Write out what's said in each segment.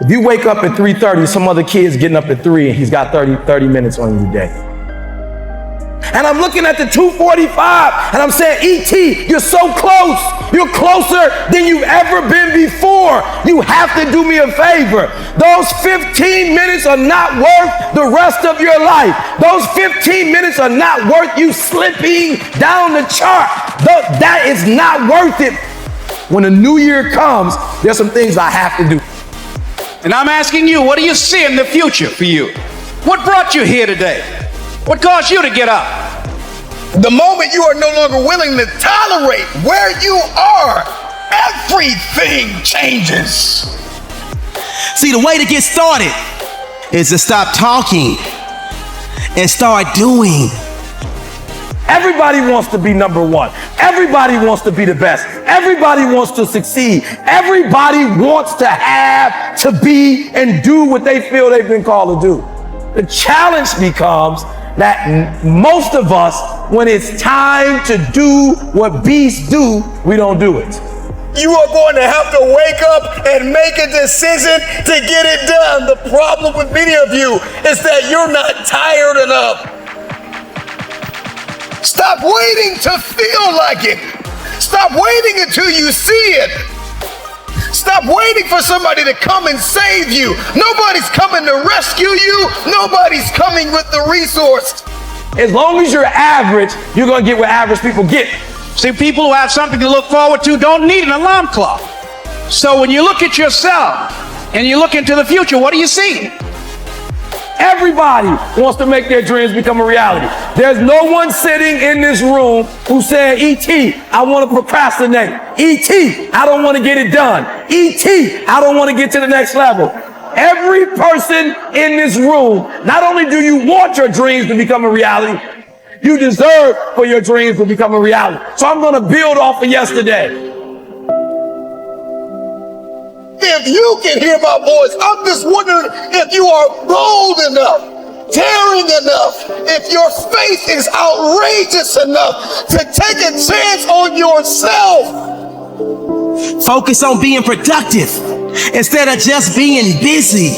If you wake up at 3:30, some other kid's getting up at 3 and he's got 30 minutes on your day. And I'm looking at the 2:45 and I'm saying, E.T., you're so close. You're closer than you've ever been before. You have to do me a favor. Those 15 minutes are not worth the rest of your life. Those 15 minutes are not worth you slipping down the chart. That is not worth it. When the new year comes, there's some things I have to do. And I'm asking you, what do you see in the future for you? What brought you here today? What caused you to get up? The moment you are no longer willing to tolerate where you are, everything changes. See, the way to get started is to stop talking and start doing. Everybody wants to be number one. Everybody wants to be the best. Everybody wants to succeed. Everybody wants to have, to be, and do what they feel they've been called to do. The challenge becomes that most of us, when it's time to do what beasts do, we don't do it. You are going to have to wake up and make a decision to get it done. The problem with many of you is that you're not tired enough. Stop waiting to feel like it. Stop waiting until you see it. Stop waiting for somebody to come and save you. Nobody's coming to rescue you. Nobody's coming with the resource. As long as you're average, you're going to get what average people get. See, people who have something to look forward to don't need an alarm clock. So when you look at yourself and you look into the future, what do you see? Everybody wants to make their dreams become a reality. There's no one sitting in this room who said, E.T., I want to procrastinate. E.T., I don't want to get it done. E.T., I don't want to get to the next level. Every person in this room, not only do you want your dreams to become a reality, you deserve for your dreams to become a reality. So I'm going to build off of yesterday. If you can hear my voice, I'm just wondering if you are bold enough, daring enough, if your faith is outrageous enough to take a chance on yourself. Focus on being productive instead of just being busy.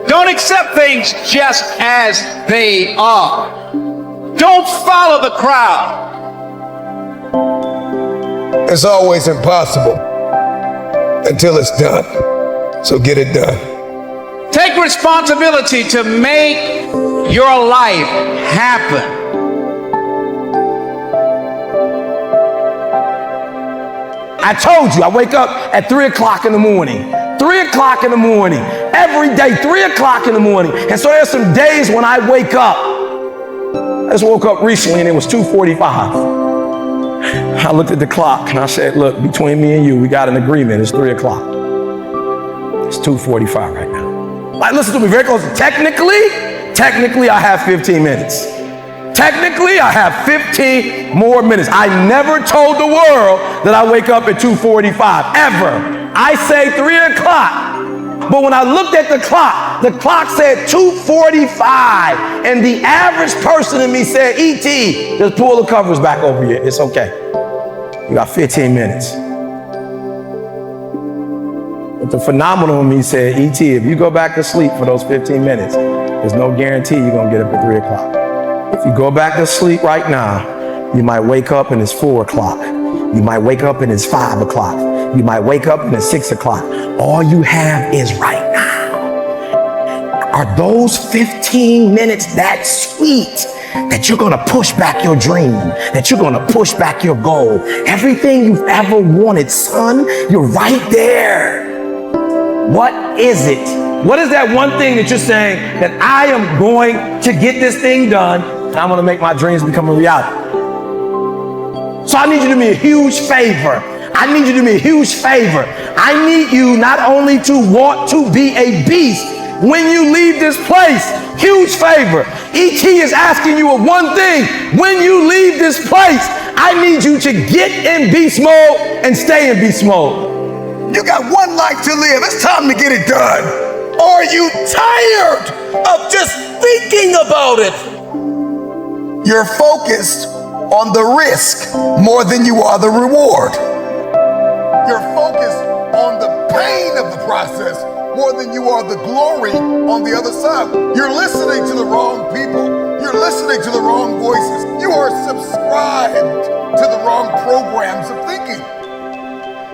Don't accept things just as they are. Don't follow the crowd. It's always impossible until it's done. So get it done. Take responsibility to make your life happen. I told you, I wake up at 3 o'clock in the morning. 3 o'clock in the morning. Every day, 3 o'clock in the morning. And so there's some days when I wake up. I just woke up recently and it was 2:45. I looked at the clock and I said, look, between me and you, we got an agreement. It's 3 o'clock. It's 2:45 right now. Like, listen to me very closely. Technically, I have 15 minutes. Technically, I have 15 more minutes. I never told the world that I wake up at 2:45, ever. I say 3 o'clock. But when I looked at the clock said 2:45, and the average person in me said, E.T., just pull the covers back over you. It's okay. You got 15 minutes. But the phenomenal in me said, E.T., if you go back to sleep for those 15 minutes, there's no guarantee you're going to get up at 3 o'clock. If you go back to sleep right now, you might wake up and it's 4 o'clock. You might wake up and it's 5 o'clock. You might wake up and it's 6 o'clock. All you have is right now. Are those 15 minutes that sweet that you're going to push back your dream, that you're going to push back your goal? Everything you've ever wanted, son, you're right there. What is it? What is that one thing that you're saying that I am going to get this thing done and I'm going to make my dreams become a reality? So I need you to do me a huge favor. I need you to do me a huge favor. I need you not only to want to be a beast when you leave this place. Huge favor. E.T. is asking you of one thing. When you leave this place, I need you to get in beast mode and stay in beast mode. You got one life to live. It's time to get it done. Are you tired of just thinking about it? You're focused on the risk more than you are the reward. You're focused on the pain of the process more than you of the glory on the other side. You're listening to the wrong people. You're listening to the wrong voices. You are subscribed to the wrong programs of thinking.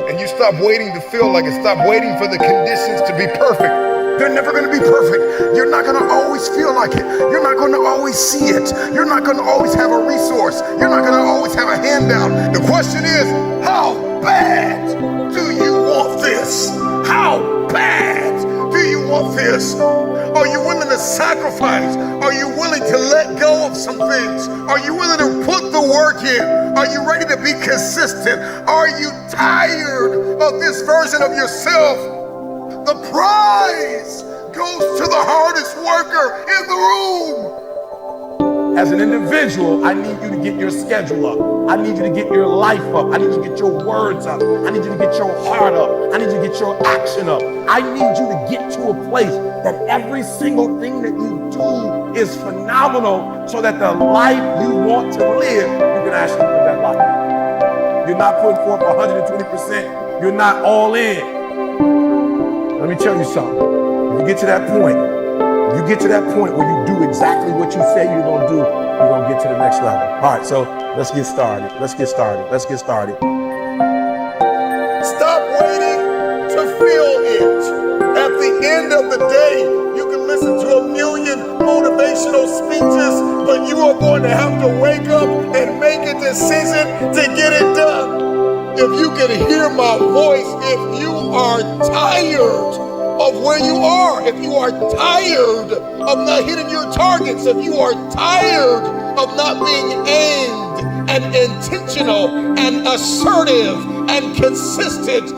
And you stop waiting to feel like it. Stop waiting for the conditions to be perfect. They're never going to be perfect. You're not going to always feel like it. You're not going to always see it. You're not going to always have a resource. You're not going to always have a handout. The question is, how bad do you want this? How bad do you want this? Are you willing to sacrifice? Are you willing to let go of some things? Are you willing to put the work in? Are you ready to be consistent? Are you tired of this version of yourself? The prize goes to the hardest worker in the room. As an individual, I need you to get your schedule up. I need you to get your life up. I need you to get your words up. I need you to get your heart up. I need you to get your action up. I need you to get to a place that every single thing that you do is phenomenal, so that the life you want to live, you can actually live that life. You're not putting forth 120%. You're not all in. Let me tell you something. When you get to that point, where you do exactly what you say you're going to do, you're going to get to the next level. All right, so let's get started. Stop waiting to feel it. At the end of the day, you can listen to a million motivational speeches, but you are going to have to wake up and make a decision to get it done. If you can hear my voice, if you are tired of where you are, if you are tired of not hitting your targets, if you are tired of not being aimed and intentional and assertive and consistent,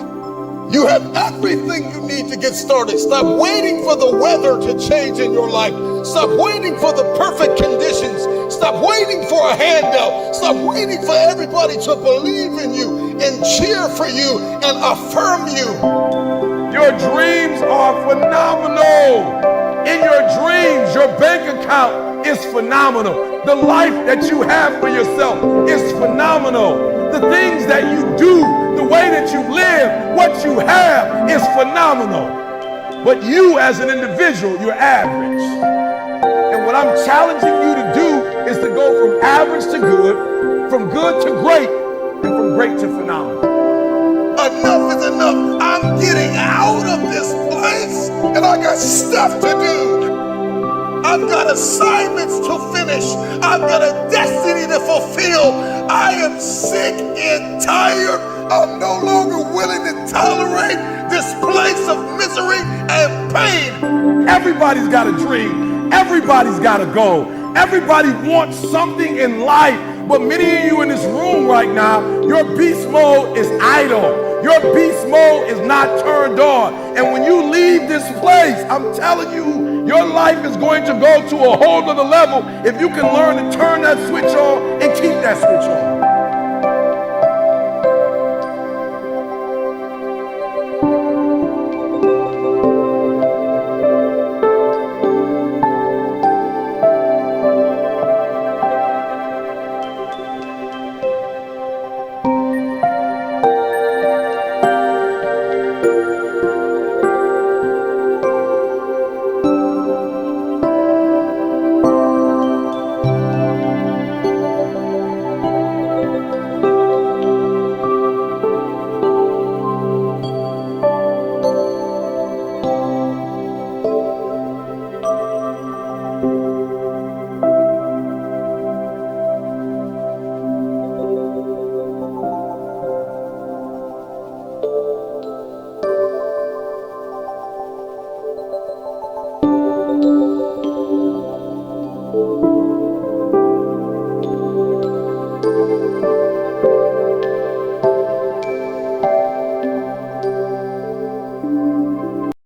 you have everything you need to get started. Stop waiting for the weather to change in your life. Stop waiting for the perfect conditions. Stop waiting for a handout. Stop waiting for everybody to believe in you and cheer for you and affirm you. Your dreams are phenomenal. In your dreams, your bank account is phenomenal. The life that you have for yourself is phenomenal. The things that you do, the way that you live, what you have is phenomenal. But you as an individual, you're average. And what I'm challenging you to do is to go from average to good, from good to great, and from great to phenomenal. Enough is enough. I'm getting out of this place, and I got stuff to do. I've got assignments to finish. I've got a destiny to fulfill. I am sick and tired. I'm no longer willing to tolerate this place of misery and pain. Everybody's got a dream. Everybody's got a goal. Everybody wants something in life. But many of you in this room right now, your beast mode is idle. Your beast mode is not turned on. And when you leave this place, I'm telling you, your life is going to go to a whole nother level if you can learn to turn that switch on and keep that switch on.